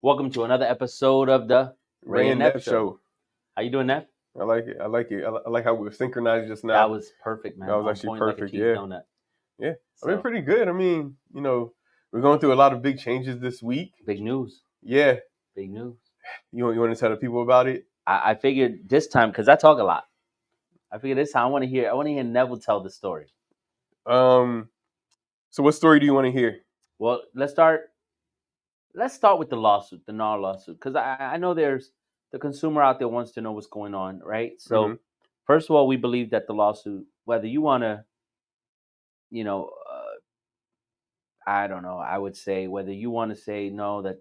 Welcome to another episode of the Ray and Nev show. How you doing, Nev? I like it. I like it. I like how we were synchronized just now. That was perfect, man. That was On actually point perfect. like a cheese Yeah. donut. Yeah. So, I mean, pretty good. I mean, we're going through a lot of big changes this week. big news. Yeah. Big news. You want to tell the people about it? I figured this time, because I talk a lot. I figured this time I want to hear Neville tell the story. So what story do you want to hear? Well, let's start with the lawsuit, the NAR lawsuit, because I know there's the consumer out there wants to know what's going on, right? So, First of all, we believe that the lawsuit, whether you want to, I don't know, I would say whether you want to say no, that,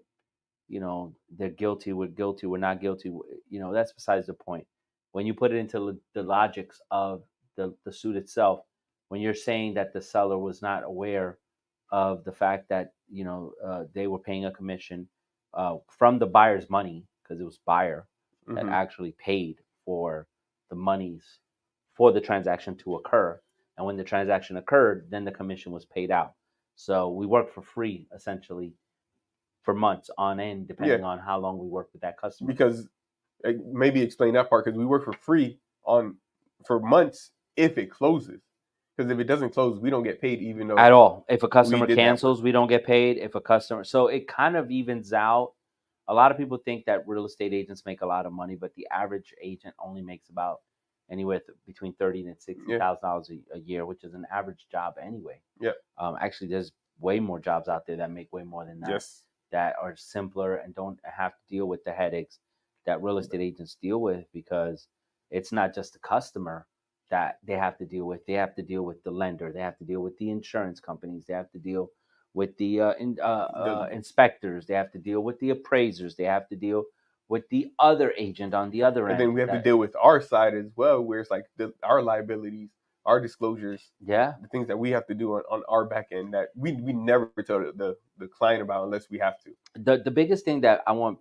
they're guilty, we're not guilty, that's besides the point. When you put it into the logics of the suit itself, when you're saying that the seller was not aware of the fact that they were paying a commission from the buyer's money, because it was buyer that actually paid for the monies for the transaction to occur, and when the transaction occurred, then the commission was paid out. So we worked for free essentially for months on end, depending on how long we work with that customer. Because maybe explain that part, because we work for free for months if it closes. Because if it doesn't close, we don't get paid, even though at all. If a customer cancels, we don't get paid. If a customer, so it kind of evens out. A lot of people think that real estate agents make a lot of money, but the average agent only makes about anywhere between $30,000 and $60,000 a year, which is an average job anyway. Yeah. Actually, there's way more jobs out there that make way more than that. Yes. That are simpler and don't have to deal with the headaches that real estate agents deal with, because it's not just the customer that they have to deal with. They have to deal with the lender. They have to deal with the insurance companies. They have to deal with the inspectors. They have to deal with the appraisers. They have to deal with the other agent on the other end. And then we have to deal with our side as well, where it's like our liabilities, our disclosures, the things that we have to do on our back end that we never tell the client about unless we have to. The biggest thing that I want,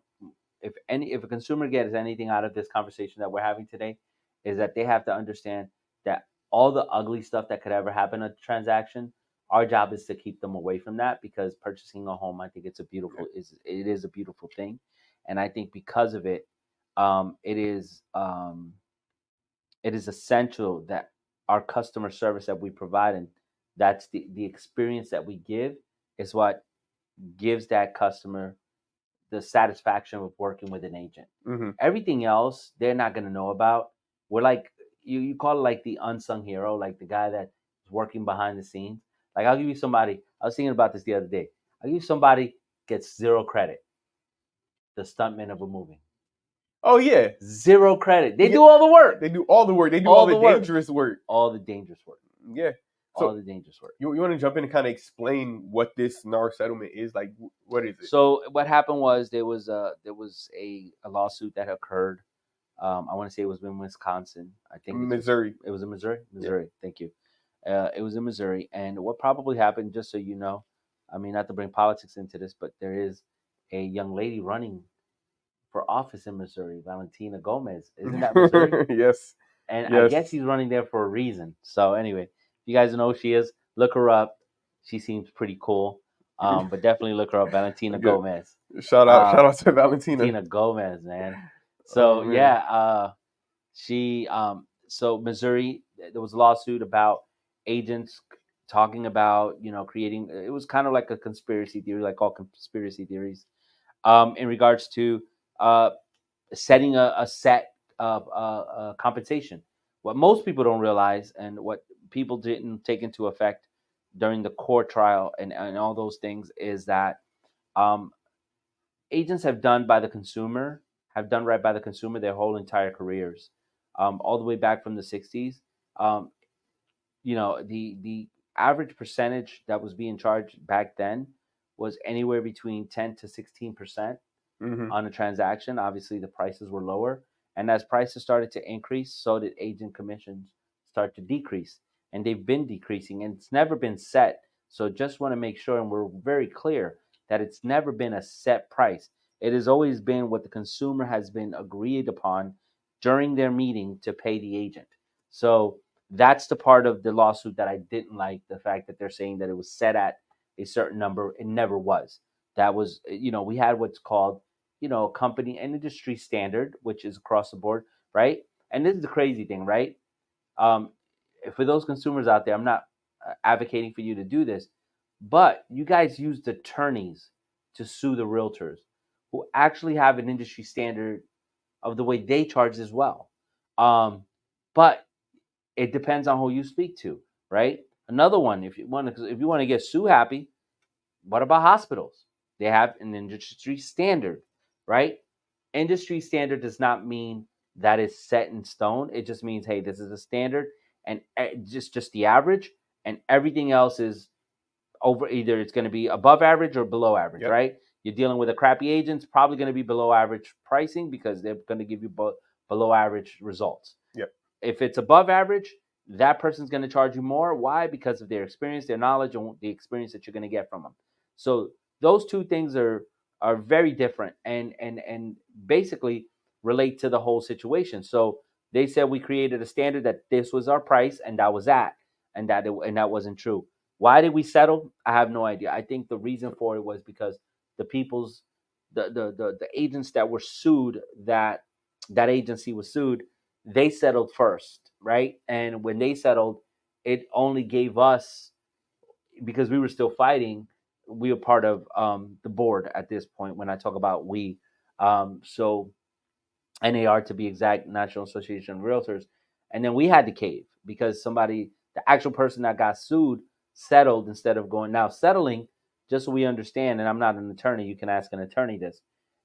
if a consumer gets anything out of this conversation that we're having today, is that they have to understand that all the ugly stuff that could ever happen in a transaction, our job is to keep them away from that, because purchasing a home, I think it is a beautiful thing, and I think because of it, it is essential that our customer service that we provide, and that's the experience that we give, is what gives that customer the satisfaction of working with an agent. Everything else they're not going to know about. We're like, you call it like the unsung hero, like the guy that's working behind the scenes. Like, I'll give you somebody, I was thinking about this the other day. I'll give you somebody gets zero credit. The stuntman of a movie. Oh, yeah. Zero credit. They do all the work. They do all the work. They do all the dangerous work. All the dangerous work. Yeah. All the dangerous work. You want to jump in and kind of explain what this NAR settlement is? Like, what is it? So what happened was there was a lawsuit that occurred. I want to say it was in Wisconsin. I think Missouri. It was in Missouri. Yeah. Thank you. It was in Missouri, and what probably happened, just so you know, I mean, not to bring politics into this, but there is a young lady running for office in Missouri, Valentina Gomez. Isn't that Missouri? Yes. And I guess she's running there for a reason. So anyway, if you guys know who she is, look her up. She seems pretty cool. But definitely look her up, Valentina Gomez. Shout out to Valentina. Valentina Gomez, man. So so Missouri, there was a lawsuit about agents talking about, creating, it was kind of like a conspiracy theory, like all conspiracy theories, in regards to setting a set compensation. What most people don't realize, and what people didn't take into effect during the court trial and all those things, is that agents have done right by the consumer their whole entire careers, all the way back from the 60s. The average percentage that was being charged back then was anywhere between 10 to 16% on a transaction. Obviously, the prices were lower, and as prices started to increase, so did agent commissions start to decrease, and they've been decreasing, and it's never been set. So just want to make sure, and we're very clear, that it's never been a set price. It has always been what the consumer has been agreed upon during their meeting to pay the agent. So that's the part of the lawsuit that I didn't like, the fact that they're saying that it was set at a certain number. It never was. That was, we had what's called company and industry standard, which is across the board, right? And this is the crazy thing, right? Um, for those consumers out there, I'm not advocating for you to do this, but you guys used attorneys to sue the realtors who actually have an industry standard of the way they charge as well. But it depends on who you speak to, right? Another one, if you want to get sue happy, what about hospitals? They have an industry standard, right? Industry standard does not mean that it's set in stone. It just means, hey, this is a standard, and just the average, and everything else is over. Either it's going to be above average or below average, yep. Right? You're dealing with a crappy agent, it's probably going to be below average pricing because they're going to give you below average results. Yep. If it's above average, that person's going to charge you more. Why? Because of their experience, their knowledge, and the experience that you're going to get from them. So those two things are very different and basically relate to the whole situation. So they said we created a standard that this was our price and that was that, and that wasn't true. Why did we settle? I have no idea. I think the reason for it was because the agents that were sued, that agency was sued, they settled first, right? And when they settled, it only gave us, because we were still fighting, we were part of the board at this point when I talk about we. So NAR, to be exact, National Association of Realtors. And then we had to cave because the actual person that got sued, settled instead of going. Now, settling, just so we understand, and I'm not an attorney, you can ask an attorney this,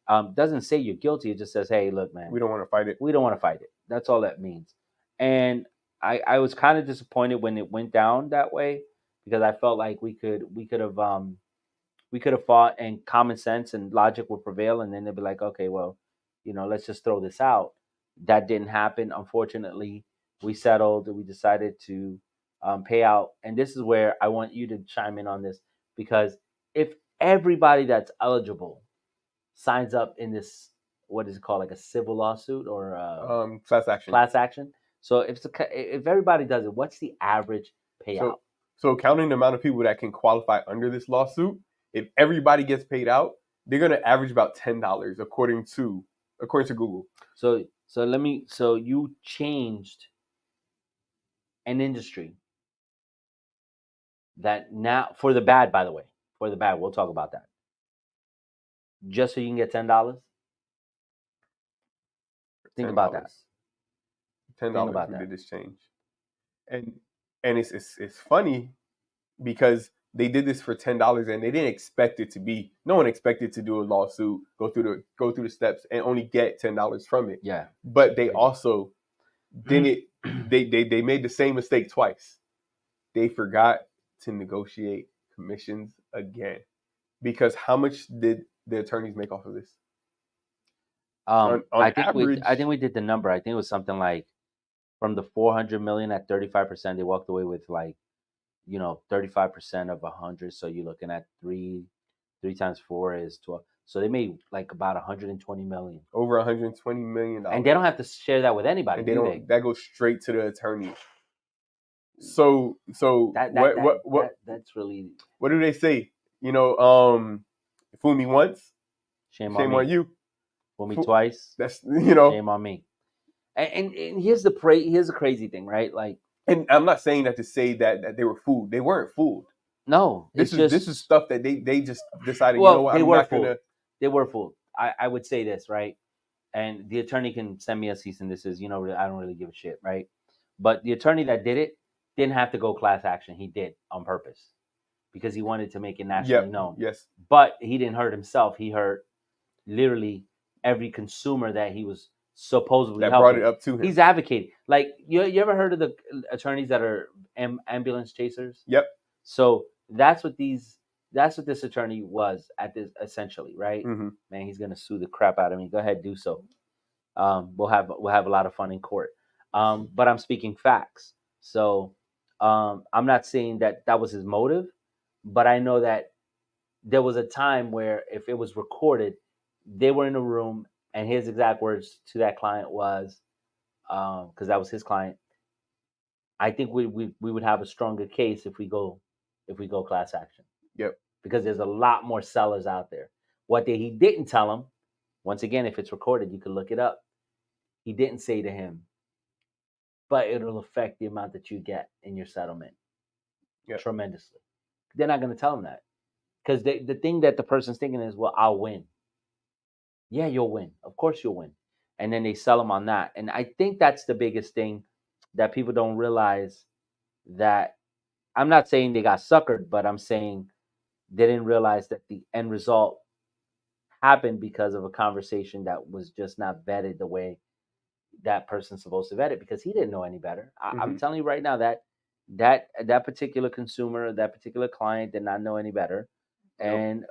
doesn't say you're guilty. It just says, hey, look, man, we don't want to fight it. We don't want to fight it. That's all that means. And I was kind of disappointed when it went down that way, because I felt like we could have fought, and common sense and logic would prevail, and then they'd be like, okay, well, let's just throw this out. That didn't happen. Unfortunately, we settled. We decided to pay out. And this is where I want you to chime in on this, because if everybody that's eligible signs up in this, what is it called, like a civil lawsuit or class action. Class action. So if everybody does it, what's the average payout? So counting the amount of people that can qualify under this lawsuit, if everybody gets paid out, they're going to average about $10 according to Google. So you changed an industry that now, for the bad, by the way, we'll talk about that. Just so you can get $10. Think about that. $10 we did this change, and it's funny because they did this for $10 and they didn't expect it to be. No one expected to do a lawsuit, go through the steps, and only get $10 from it. Yeah. But they also didn't. They made the same mistake twice. They forgot to negotiate commissions again, because how much did the attorneys make off of this? On average, I think we did the number. I think it was something like, from the $400 million at 35%, they walked away with 35% of 100. So you're looking at 3 times 4 is 12. So they made like about $120 million. Over $120 million. And they don't have to share that with anybody. And they don't. That goes straight to the attorney. So that's really. What do they say? Fool me once, shame on you. Fool me twice, that's shame on me. And here's the crazy thing, right? Like, and I'm not saying that to say that they were fooled. They weren't fooled. No, this is stuff that they just decided. Well, they were fooled. They were fooled. I would say this, right? And the attorney can send me a cease and desist. I don't really give a shit, right? But the attorney that did it didn't have to go class action. He did on purpose because he wanted to make it nationally known. Yes. But he didn't hurt himself. He hurt literally every consumer that he was supposedly that helping. Brought it up to him. He's advocating. Like, you ever heard of the attorneys that are ambulance chasers? Yep. So that's what this attorney was at this, essentially, right? Mm-hmm. Man, he's gonna sue the crap out of me. Go ahead, do so. We'll have a lot of fun in court. But I'm speaking facts. So I'm not saying that was his motive, but I know that there was a time where, if it was recorded, they were in a room, and his exact words to that client was, because that was his client, I think we would have a stronger case if we go class action. Yep. Because there's a lot more sellers out there. What he didn't tell him Once again, if it's recorded, you can look it up. He didn't say to him, but it'll affect the amount that you get in your settlement tremendously. They're not going to tell him that, because the thing that the person's thinking is, well, I'll win. Yeah, you'll win. Of course you'll win. And then they sell them on that. And I think that's the biggest thing that people don't realize, that I'm not saying they got suckered, but I'm saying they didn't realize that the end result happened because of a conversation that was just not vetted the way that person's supposed to vet it, because he didn't know any better. I'm telling you right now that particular consumer, that particular client did not know any better. And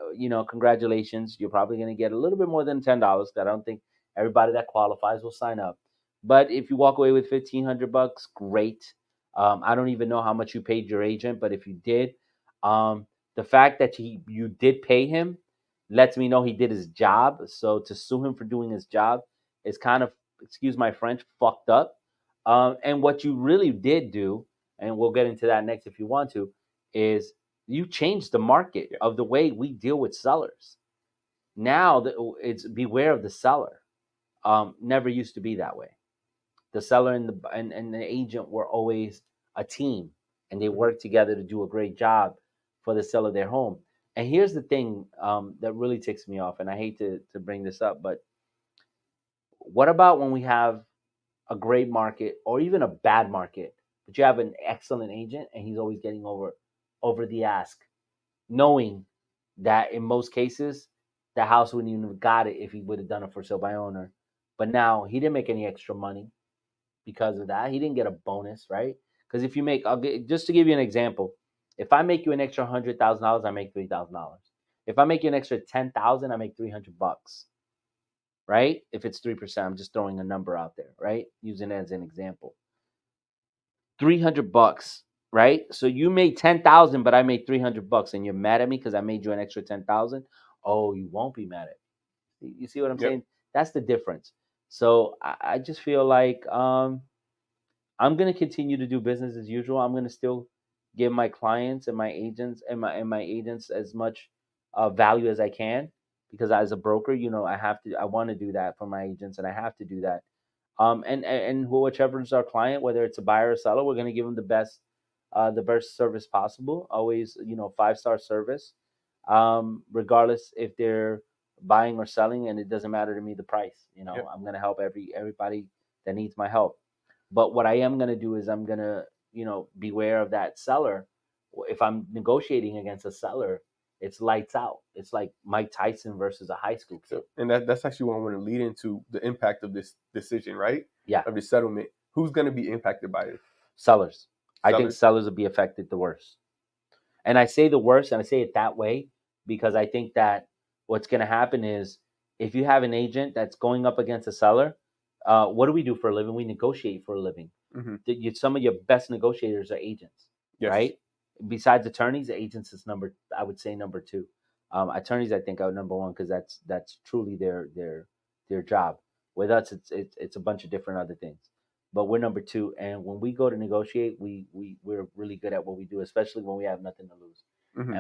congratulations, you're probably going to get a little bit more than $10. I don't think everybody that qualifies will sign up, but if you walk away with $1,500, great. I don't even know how much you paid your agent, but if you did, the fact that you did pay him lets me know he did his job. So to sue him for doing his job is kind of, excuse my French, fucked up. And what you really did do, and we'll get into that next if you want to, is you changed the market of the way we deal with sellers. Now it's beware of the seller. Never used to be that way. The seller and the agent were always a team, and they worked together to do a great job for the sale of their home. And here's the thing that really ticks me off, and I hate to bring this up, but what about when we have a great market or even a bad market, but you have an excellent agent and he's always getting over the ask, knowing that in most cases the house wouldn't even have got it if he would have done it for sale by owner. But now he didn't make any extra money because of that. He didn't get a bonus, right? Because if you make, just to give you an example, if I make you an extra $100,000, I make $3,000. If I make you an extra 10,000, I make $300, right? If it's 3%, I'm just throwing a number out there, right? Using it as an example. $300, right? So you made 10,000, but I made $300, and you're mad at me because I made you an extra 10,000. Oh, you won't be mad at me. You see what I'm saying? That's the difference. So I just feel like I'm going to continue to do business as usual. I'm going to still give my clients and my agents my agents as much value as I can, because as a broker, I want to do that for my agents, and I have to do that. And whichever is our client, whether it's a buyer or seller, we're going to give them the best service possible. Always, 5-star service, regardless if they're buying or selling, and it doesn't matter to me the price. I'm going to help everybody that needs my help. But what I am going to do is I'm going to, beware of that seller. If I'm negotiating against a seller, it's lights out. It's like Mike Tyson versus a high school kid. And that's actually what I want to lead into, the impact of this decision, right? Yeah. Of the settlement. Who's going to be impacted by it? Sellers. I think sellers will be affected the worst. And I say the worst, and I say it that way because I think that what's going to happen is, if you have an agent that's going up against a seller, what do we do for a living? We negotiate for a living. Mm-hmm. Some of your best negotiators are agents, right? Besides attorneys, agents is I would say number 2. Attorneys, I think, are number 1, because that's truly their job. With us, it's a bunch of different other things, but we're number 2. And when we go to negotiate, we're really good at what we do, especially when we have nothing to lose. Mm-hmm.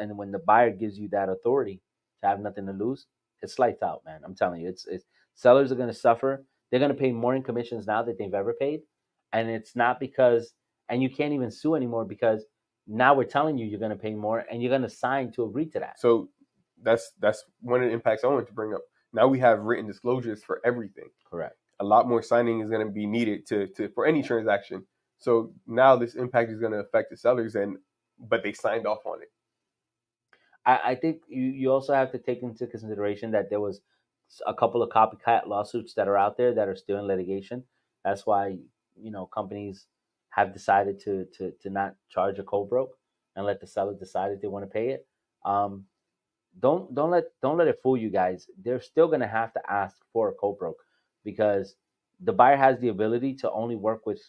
And when the buyer gives you that authority to have nothing to lose, it's lights out, man. I'm telling you, it's sellers are going to suffer. They're going to pay more in commissions now than they've ever paid, and it's not because, and you can't even sue anymore, because now we're telling you you're going to pay more, and you're going to sign to agree to that. So that's one of the impacts I wanted to bring up. Now we have written disclosures for everything. Correct. A lot more signing is going to be needed to for any transaction. So now this impact is going to affect the sellers, but they signed off on it. I think you also have to take into consideration that there was a couple of copycat lawsuits that are out there that are still in litigation. That's why companies have decided to not charge a co-broke and let the seller decide if they want to pay it. Don't let it fool you guys. They're still going to have to ask for a co-broke, because the buyer has the ability to only work with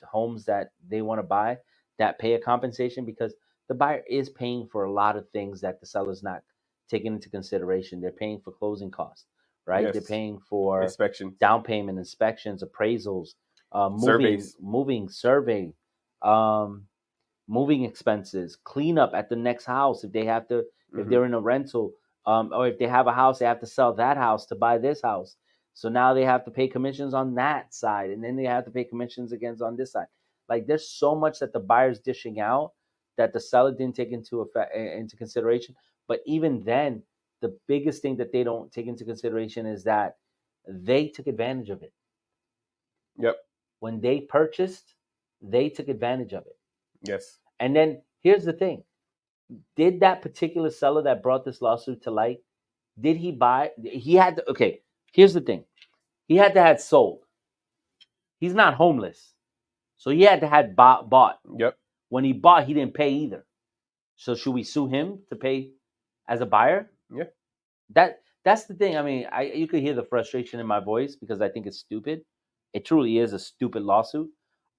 homes that they want to buy that pay a compensation, because the buyer is paying for a lot of things that the seller's not taking into consideration. They're paying for closing costs, right? Yes. They're paying for inspections, down payment, inspections, appraisals, moving survey, moving expenses, cleanup at the next house if they have to, if they're in a rental, Or if they have a house, they have to sell that house to buy this house. So now they have to pay commissions on that side, and then they have to pay commissions against on this side. Like there's so much that the buyer's dishing out that the seller didn't take into consideration. But even then, the biggest thing that they don't take into consideration is that they took advantage of it. Yep. When they purchased, they took advantage of it. Yes. And then here's the thing. Did that particular seller that brought this lawsuit to light, did he buy? He had to, okay, here's the thing. He had to have sold. He's not homeless. So he had to have bought. Yep. When he bought, he didn't pay either. So should we sue him to pay as a buyer? Yeah. That's the thing. I mean, you could hear the frustration in my voice because I think it's stupid. It truly is a stupid lawsuit.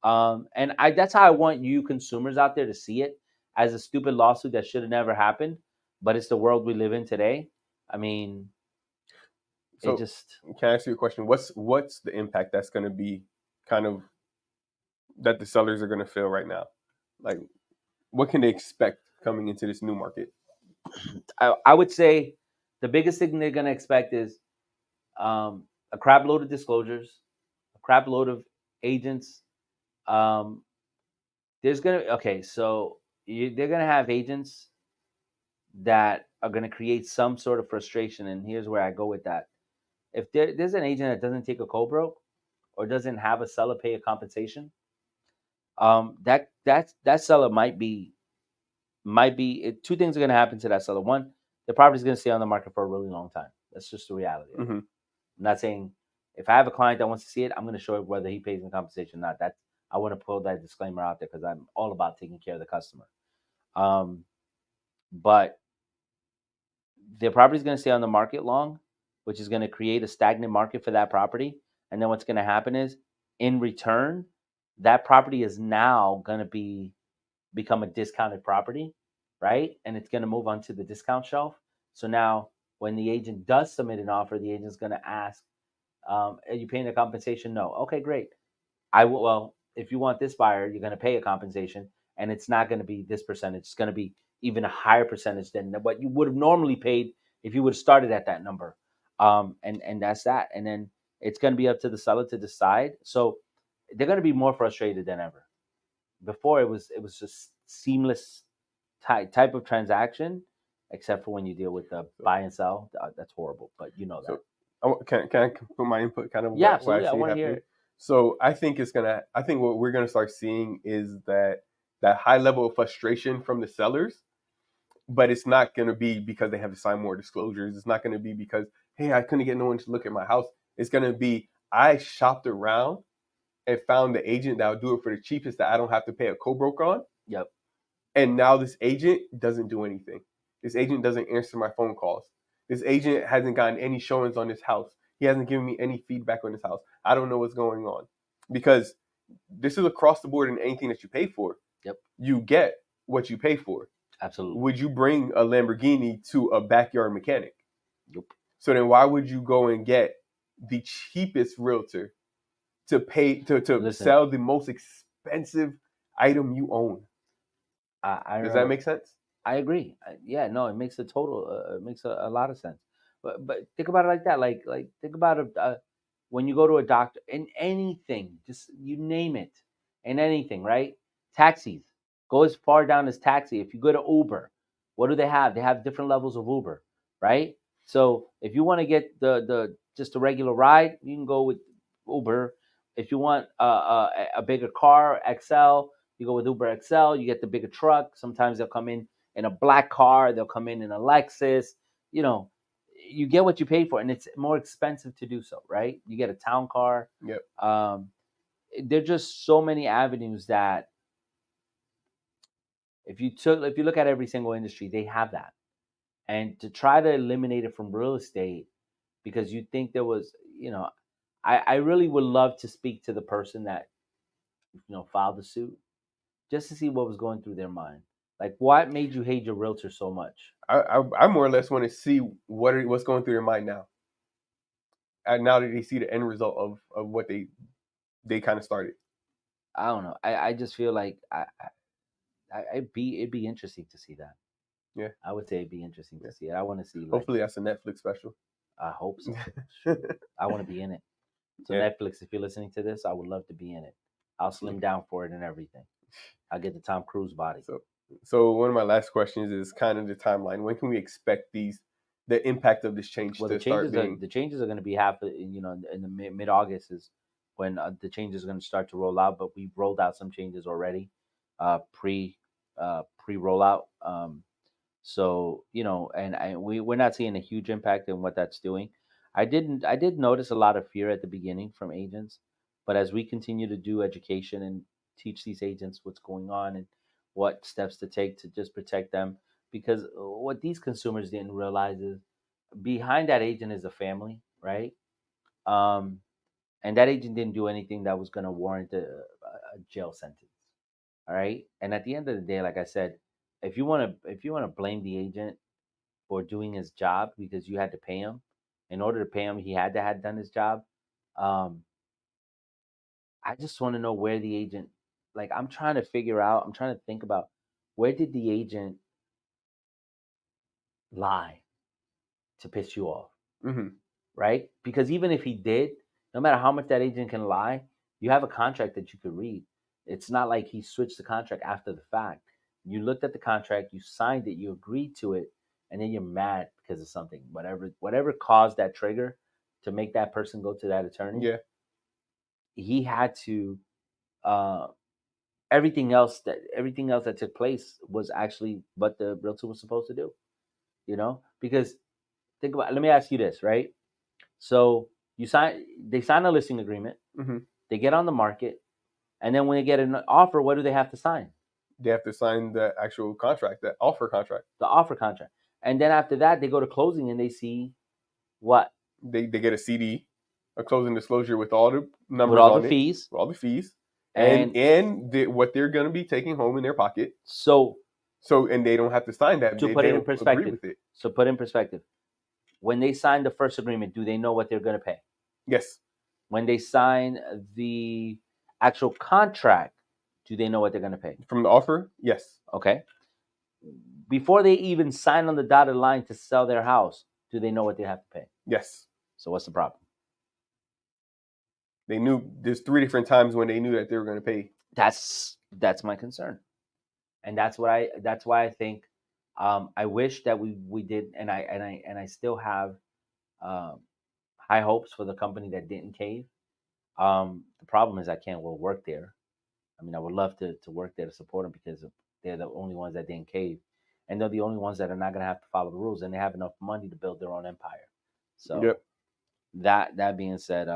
And that's how I want you consumers out there to see it, as a stupid lawsuit that should have never happened. But it's the world we live in today. I mean, so can I ask you a question? What's the impact that's going to be kind of that the sellers are going to feel right now? Like, what can they expect coming into this new market? I would say the biggest thing they're going to expect is a crap load of disclosures, a crap load of agents. They're going to have agents that are going to create some sort of frustration. And here's where I go with that. If there's an agent that doesn't take a co-broke or doesn't have a seller pay a compensation, that seller might be two things are going to happen to that seller. One, the property is going to stay on the market for a really long time. That's just the reality. Mm-hmm. I'm not saying if I have a client that wants to see it, I'm going to show it whether he pays in compensation or not. I want to pull that disclaimer out there because I'm all about taking care of the customer. But the property is going to stay on the market long, which is going to create a stagnant market for that property. And then what's going to happen is, in return, that property is now going to become a discounted property, right? And it's going to move onto the discount shelf. So now when the agent does submit an offer, the agent's going to ask, are you paying a compensation? No. Okay, great. Well, if you want this buyer, you're going to pay a compensation, and it's not going to be this percentage. It's going to be even a higher percentage than what you would have normally paid if you would have started at that number. And that's that. And then it's going to be up to the seller to decide. So they're going to be more frustrated than ever. Before it was just seamless type of transaction, except for when you deal with the buy and sell. That's horrible, but you know that. So, can I put my input kind of? Yeah, absolutely. I want to hear it. So I think what we're gonna start seeing is that high level of frustration from the sellers, but it's not gonna be because they have to sign more disclosures. It's not gonna be because, hey, I couldn't get no one to look at my house. It's gonna be, I shopped around and found the agent that would do it for the cheapest that I don't have to pay a co-broke on. Yep. And now this agent doesn't do anything. This agent doesn't answer my phone calls. This agent hasn't gotten any showings on this house. He hasn't given me any feedback on this house. I don't know what's going on. Because this is across the board in anything that you pay for. Yep. You get what you pay for. Absolutely. Would you bring a Lamborghini to a backyard mechanic? Nope. So then why would you go and get the cheapest realtor to pay to sell the most expensive item you own? Does that make sense? I agree. Yeah, no, it makes it makes a lot of sense. But think about it like that. Like think about it when you go to a doctor in anything, just you name it, in anything, right? Taxis, go as far down as taxi. If you go to Uber, what do they have? They have different levels of Uber, right? So if you want to get the just a regular ride, you can go with Uber. If you want a bigger car, XL, you go with Uber XL. You get the bigger truck. Sometimes they'll come in a black car. They'll come in a Lexus. You know, you get what you pay for, and it's more expensive to do so, right? You get a town car. Yep. There are just so many avenues that if you look at every single industry, they have that. And to try to eliminate it from real estate because you think there was, I really would love to speak to the person that, filed the suit just to see what was going through their mind. Like, what made you hate your realtor so much? I more or less want to see what's going through their mind now. And now that they see the end result of what they kind of started. I don't know. I just feel like it'd be interesting to see that. Yeah, I would say it'd be interesting to see it. I want to see. Hopefully, that's a Netflix special. I hope so. Shoot. I want to be in it. So Netflix, if you're listening to this, I would love to be in it. I'll slim down for it and everything. I'll get the Tom Cruise body. So one of my last questions is kind of the timeline. When can we expect the impact of this change to start being? The changes are going to be in the mid-August is when the changes are going to start to roll out. But we've rolled out some changes already, pre rollout. So and we're not seeing a huge impact in what that's doing. I did notice a lot of fear at the beginning from agents, but as we continue to do education and teach these agents what's going on and what steps to take to just protect them, because what these consumers didn't realize is behind that agent is a family, right? Um, and that agent didn't do anything that was going to warrant a jail sentence. All right. And at the end of the day, like I said, if you want to blame the agent for doing his job because you had to pay him, in order to pay him, he had to have done his job. I just want to know where the agent, like I'm trying to think about where did the agent lie to piss you off, right? Because even if he did, no matter how much that agent can lie, you have a contract that you could read. It's not like he switched the contract after the fact. You looked at the contract, you signed it, you agreed to it, and then you're mad because of something. Whatever caused that trigger to make that person go to that attorney. Yeah. He had to everything else that took place was actually what the realtor was supposed to do. Because think about, let me ask you this, right? So they sign a listing agreement, they get on the market, and then when they get an offer, what do they have to sign? They have to sign the actual contract, the offer contract. The offer contract. And then after that, they go to closing and they see what? They get a CD, a closing disclosure with all the numbers with all on the it, fees. with all the fees, and what they're going to be taking home in their pocket. So and they don't have to sign that. To put it in perspective. Agree with it. So put in perspective. When they sign the first agreement, do they know what they're going to pay? Yes. When they sign the actual contract, do they know what they're going to pay? From the offer? Yes. Okay. Before they even sign on the dotted line to sell their house, do they know what they have to pay? Yes. So what's the problem? They knew there's 3 different times when they knew that they were going to pay. That's my concern. And that's why I think I wish that we did, and I still have high hopes for the company that didn't cave. The problem is I can't work there. I mean, I would love to work there to support them because they're the only ones that didn't cave, and they're the only ones that are not going to have to follow the rules, and they have enough money to build their own empire. So that being said,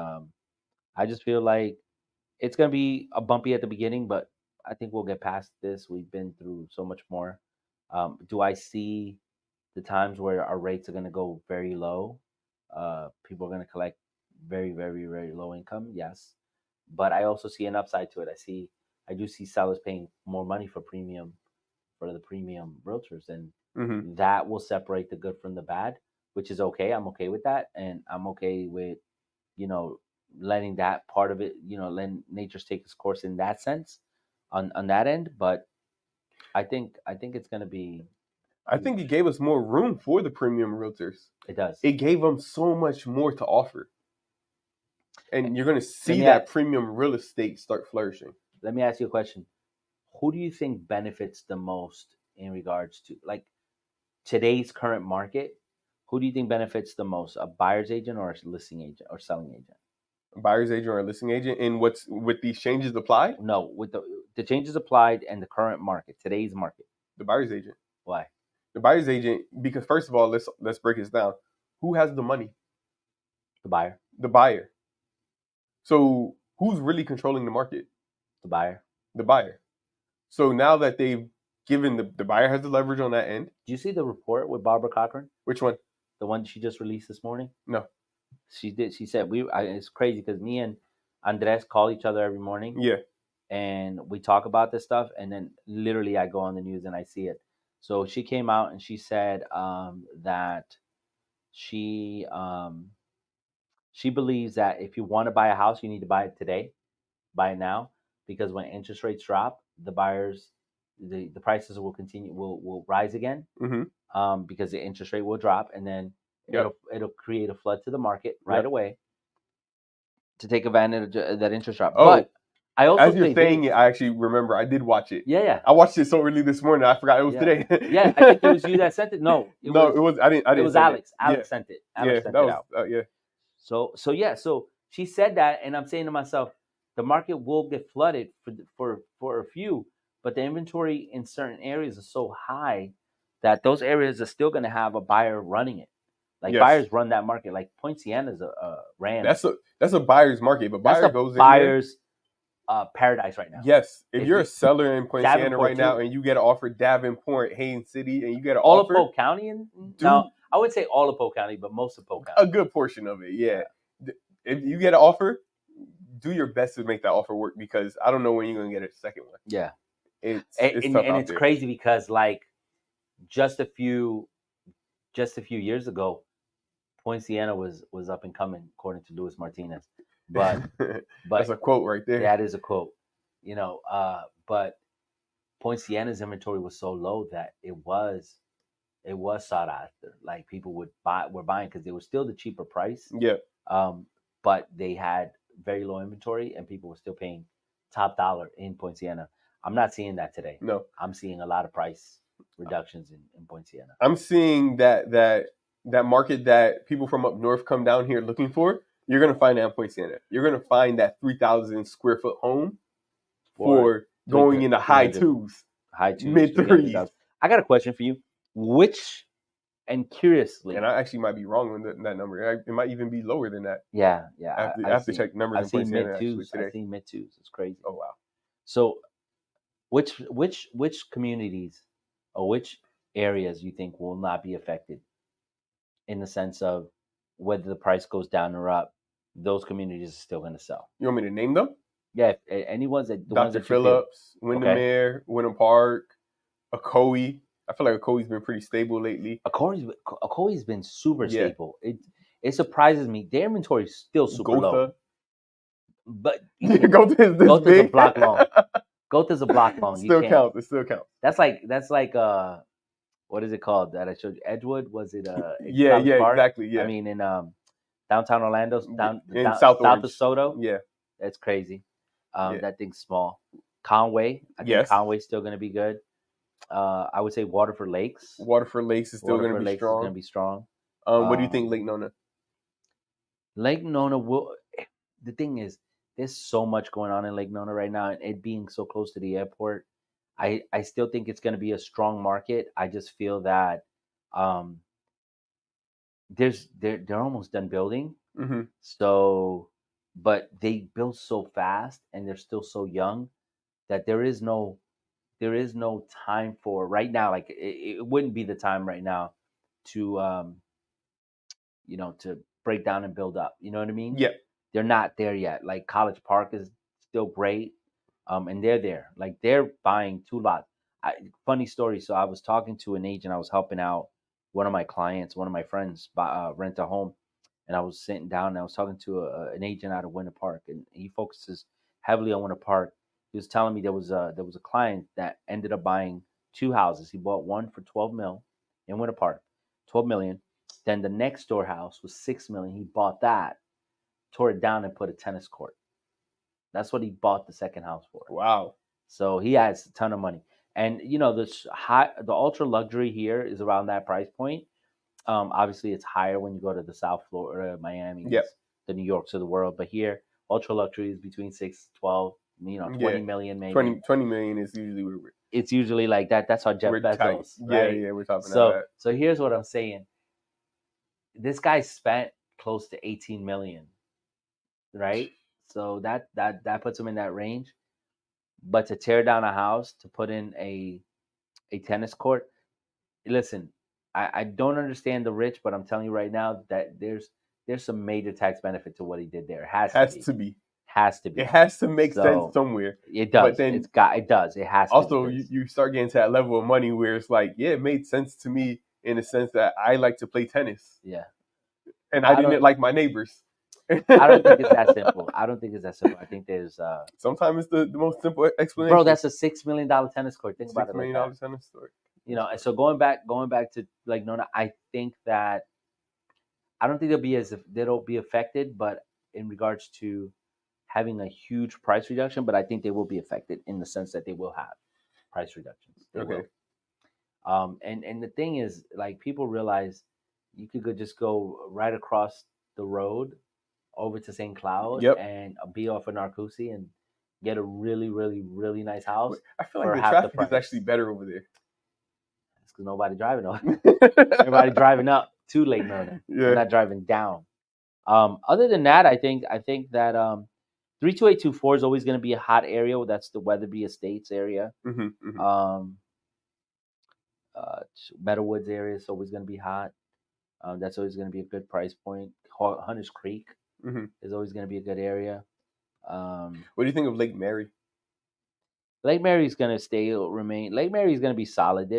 I just feel like it's going to be a bumpy at the beginning, but I think we'll get past this. We've been through so much more. Do I see the times where our rates are going to go very low? People are going to collect very, very, very low income. Yes. But I also see an upside to it. I do see sellers paying more money for the premium realtors, and that will separate the good from the bad, which is okay. I'm okay with that. And I'm okay with, letting that part of it, letting nature take its course in that sense on that end. But I think it's going to be. I think it gave us more room for the premium realtors. It does. It gave them so much more to offer. And you're going to see that premium real estate start flourishing. Let me ask you a question. Who do you think benefits the most in regards to like today's current market? Who do you think benefits the most? A buyer's agent or a listing agent or selling agent? A buyer's agent or a listing agent? And what's with these changes applied? No, with the changes applied and the current market, today's market. The buyer's agent. Why? The buyer's agent, because first of all, let's break this down. Who has the money? The buyer. The buyer. So who's really controlling the market? The buyer. The buyer. So now that they've given the buyer has the leverage on that end. Do you see the report with Barbara Cochran? Which one? The one she just released this morning? No. She did. She said it's crazy because me and Andres call each other every morning. Yeah. And we talk about this stuff, and then literally I go on the news and I see it. So she came out and she said that she believes that if you want to buy a house, you need to buy it today, buy it now, because when interest rates drop, the buyers the prices will rise again, because the interest rate will drop, and then it'll create a flood to the market right away to take advantage of that interest drop. But I also, as you're saying it, I actually remember I did watch it. Yeah. I watched it so early this morning. I forgot it was today. Yeah, I think it was you that sent it. No, it was. I didn't. It was Alex. Alex sent it. Alex sent it out. So she said that, and I'm saying to myself, the market will get flooded for a few, but the inventory in certain areas is so high that those areas are still going to have a buyer running it. Like buyers run that market. Like Point Sienna's ran. That's a buyer's market, but buyer goes in buyer's paradise right now. Yes, if you're a seller in Point Siena right now and you get an offer Davenport, Haines City, and you get an all offer, of Polk County, now I would say all of Polk County, but most of Polk County, a good portion of it, yeah. If you get an offer, do your best to make that offer work, because I don't know when you're gonna get a second one. Yeah, it's tough and it's crazy because like just a few years ago, Point Siena was up and coming according to Luis Martinez, but that's a quote right there. That is a quote, but Point Siena's inventory was so low that it was sought after. Like people were buying because they were still the cheaper price. Yeah. But they had very low inventory and people were still paying top dollar in Point Siena. I'm not seeing that today. No. I'm seeing a lot of price reductions in Point Siena. I'm seeing that market that people from up north come down here looking for. You're going to find that in Point Siena. You're going to find that 3,000 square foot home for going in the high twos, mid threes. I got a question for you. And curiously, and I actually might be wrong on that number. It might even be lower than that. Yeah. I have to check numbers. I've seen mid twos. I've seen mid twos. It's crazy. Oh wow. So, which communities or which areas you think will not be affected in the sense of whether the price goes down or up? Those communities are still going to sell. You want me to name them? Yeah, any ones that Dr. Phillips, Windermere, Wyndham Park, Ocoee. I feel like Ocoee's been pretty stable lately. Ocoee's been super stable. It surprises me. Their inventory is still super low. But Gotha is this Gotha's big. a block long. Gotha's a block long. It still counts. That's like what is it called that I showed you? Edgewood? Was it yeah, Park? Exactly. Yeah. I mean in downtown Orlando, south of Soto. Yeah. That's crazy. That thing's small. Conway. I think Conway's still gonna be good. I would say Waterford Lakes. Waterford Lakes is still going to be strong. What do you think, Lake Nona? Lake Nona will. The thing is, there's so much going on in Lake Nona right now, and it being so close to the airport, I still think it's going to be a strong market. I just feel that they're almost done building. Mm-hmm. So, but they build so fast, and they're still so young that there is no time for right now. Like it wouldn't be the time right now to to break down and build up. You know what I mean? Yeah. They're not there yet. Like College Park is still great. And they're there. Like they're buying 2 lots. Funny story. So I was talking to an agent. I was helping out one of my clients, one of my friends rent a home. And I was sitting down and I was talking to an agent out of Winter Park, and he focuses heavily on Winter Park. He was telling me there was a client that ended up buying 2 houses. He bought one for $12 million in Winter Park, $12 million. Then the next door house was $6 million. He bought that, tore it down, and put a tennis court. That's what he bought the second house for. Wow! So he has a ton of money, and the ultra luxury here is around that price point. Obviously, it's higher when you go to the South Florida, Miami, the New Yorks of the world. But here, ultra luxury is between 6, 12. 20 million maybe. 20 million is usually where it's usually like that. That's how Jeff Bezos. Right? Yeah, we're talking about that. So here's what I'm saying. This guy spent close to 18 million, right? So that puts him in that range. But to tear down a house, to put in a tennis court, listen, I don't understand the rich, but I'm telling you right now that there's some major tax benefit to what he did there. It has to be. It has to make sense somewhere. It does. But then it does. It has to. Also, you start getting to that level of money where it's like, it made sense to me in the sense that I like to play tennis. Yeah. And I didn't like my neighbors. I don't think it's that simple. I don't think it's that simple. I think there's sometimes it's the most simple explanation. Bro, that's a $6 million tennis court. Think about it like that. $6 million tennis court. You know, and so going back to like Nona, I think that I don't think they'll be affected, but in regards to having a huge price reduction, but I think they will be affected in the sense that they will have price reductions. They will. And the thing is, like, people realize you could just go right across the road over to St. Cloud and be off of Narcoossee and get a really, really, really nice house. I feel like the traffic is actually better over there. It's because nobody driving over. Everybody driving up to Lake Merlin. They're not driving down. Other than that, I think that 32824 is always going to be a hot area. That's the Weatherby Estates area. Meadowwoods area is always going to be hot. That's always going to be a good price point. Hunters Creek is always going to be a good area. What do you think of Lake Mary? Lake Mary is going to remain. Lake Mary is going to be solid.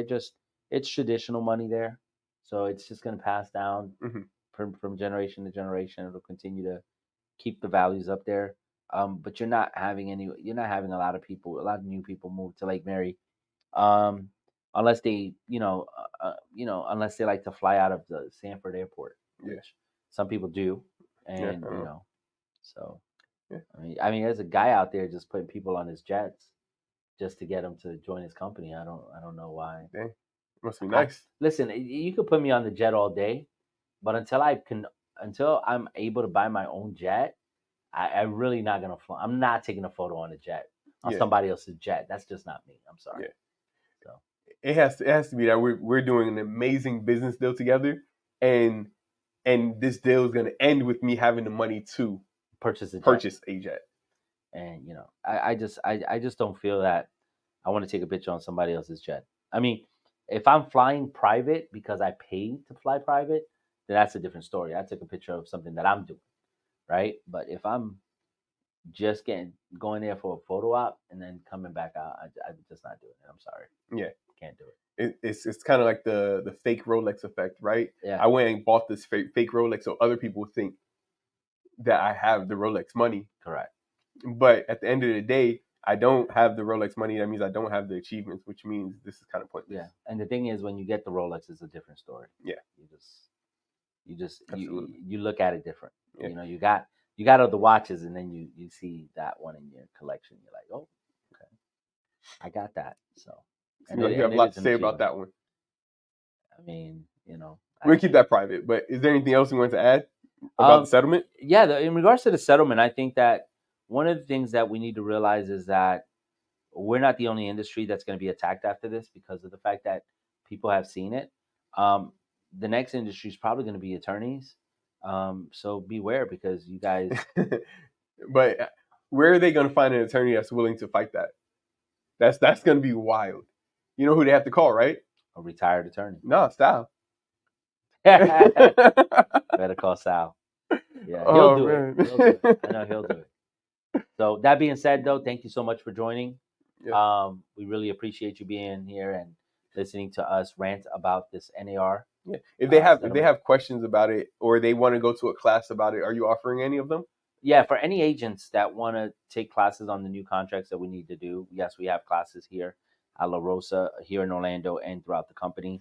It's traditional money there, so it's just going to pass down from generation to generation. It'll continue to keep the values up there. But you're not having a lot of new people move to Lake Mary, unless they, unless they like to fly out of the Sanford Airport, which some people do, and so. Yeah. I mean, there's a guy out there just putting people on his jets just to get them to join his company. I don't know why. Dang. Must be nice. Listen, you could put me on the jet all day, but until I'm able to buy my own jet, I'm really not gonna fly. I'm not taking a photo on a jet on somebody else's jet. That's just not me. I'm sorry. Yeah. So it has to be that we're doing an amazing business deal together, and this deal is gonna end with me having the money to purchase a jet. And I just don't feel that I want to take a picture on somebody else's jet. I mean, if I'm flying private because I paid to fly private, then that's a different story. I took a picture of something that I'm doing, right? But if I'm just going there for a photo op and then coming back out, I'm just not doing it. I'm sorry. Yeah, can't do it. It's kind of like the fake Rolex effect, right? Yeah. I went and bought this fake Rolex so other people think that I have the Rolex money. Correct. But at the end of the day, I don't have the Rolex money. That means I don't have the achievements, which means this is kind of pointless. Yeah. And the thing is, when you get the Rolex, it's a different story. Yeah. You look at it different. Yeah. You got other watches, and then you see that one in your collection. You're like, oh, okay, I got that. So you have a lot to say about that one. I mean, we're gonna keep that private. But is there anything else you want to add about the settlement? Yeah, in regards to the settlement, I think that one of the things that we need to realize is that we're not the only industry that's going to be attacked after this because of the fact that people have seen it. The next industry is probably going to be attorneys. So beware because you guys. But where are they going to find an attorney that's willing to fight that? That's going to be wild. You know who they have to call, right? A retired attorney. No, Sal. Better call Sal. Yeah, he'll do it. I know he'll do it. So that being said, though, thank you so much for joining. Yeah. We really appreciate you being here and listening to us rant about this NAR. Yeah. If they have questions about it or they want to go to a class about it, are you offering any of them? Yeah, for any agents that want to take classes on the new contracts that we need to do, yes, we have classes here at La Rosa, here in Orlando, and throughout the company.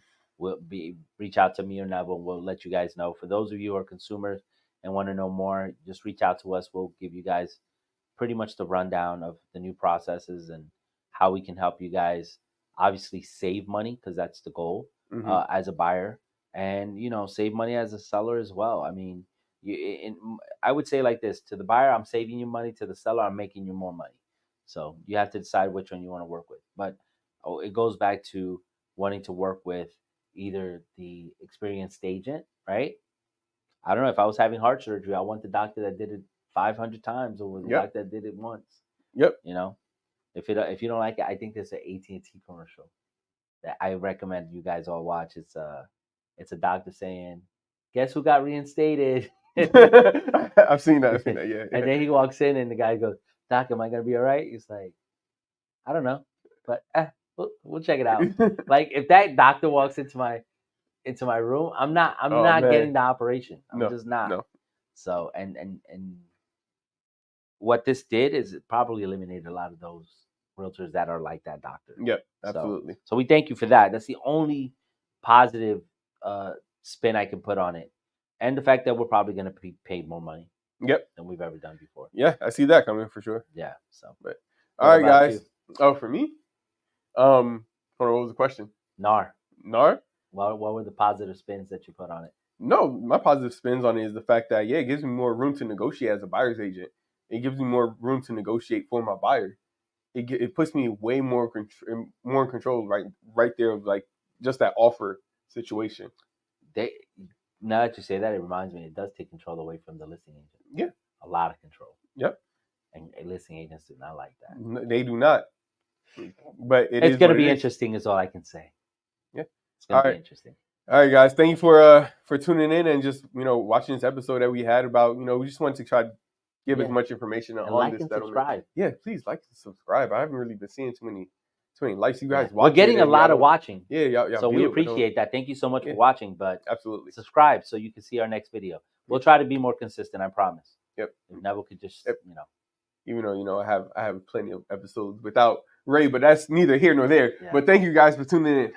Reach out to me or Neville. We'll let you guys know. For those of you who are consumers and want to know more, just reach out to us. We'll give you guys pretty much the rundown of the new processes and how we can help you guys obviously save money because that's the goal as a buyer and, save money as a seller as well. I mean, I would say like this, to the buyer, I'm saving you money. To the seller, I'm making you more money. So you have to decide which one you want to work with. But it goes back to wanting to work with either the experienced agent, right? I don't know, if I was having heart surgery, I want the doctor that did it 500 times or the doctor that did it once. Yep. If you don't like it, I think there's an AT&T commercial that I recommend you guys all watch. It's a doctor saying, "Guess who got reinstated?" I've seen that. Yeah. And then he walks in and the guy goes, "Doc, am I gonna be all right?" He's like, "I don't know, but we'll check it out." Like if that doctor walks into my room, I'm not getting the operation. I'm just not. No. So and what this did is it probably eliminated a lot of those realtors that are like that doctor. Yep, absolutely. So we thank you for that. That's the only positive spin I can put on it, and the fact that we're probably going to be paid more money. Yep, than we've ever done before. Yeah, I see that coming for sure. Yeah. So, but all right, guys. You? Oh, for me, hold on, what was the question? NAR. NAR. What were the positive spins that you put on it? No, my positive spins on it is the fact that it gives me more room to negotiate as a buyer's agent. It gives me more room to negotiate for my buyer. It puts me way more in control right there of like just that offer situation. Now that you say that, it reminds me, it does take control away from the listing agent. Yeah, a lot of control. Yep, and listing agents do not like that. They do not. But it's going to be interesting, is all I can say. Yeah, it's going to be interesting. All right, guys. Thank you for tuning in and just watching this episode that we had about we just wanted to try to give as much information on like this and settlement. Subscribe. Yeah, please like and subscribe. I haven't really been seeing too many likes. You guys, we're getting a lot of watching. Yeah, y'all so we appreciate that. Thank you so much for watching. But absolutely subscribe so you can see our next video. We'll try to be more consistent. I promise. Yep. If Neville could just even though I have plenty of episodes without Ray, but that's neither here nor there. Yeah. But thank you guys for tuning in.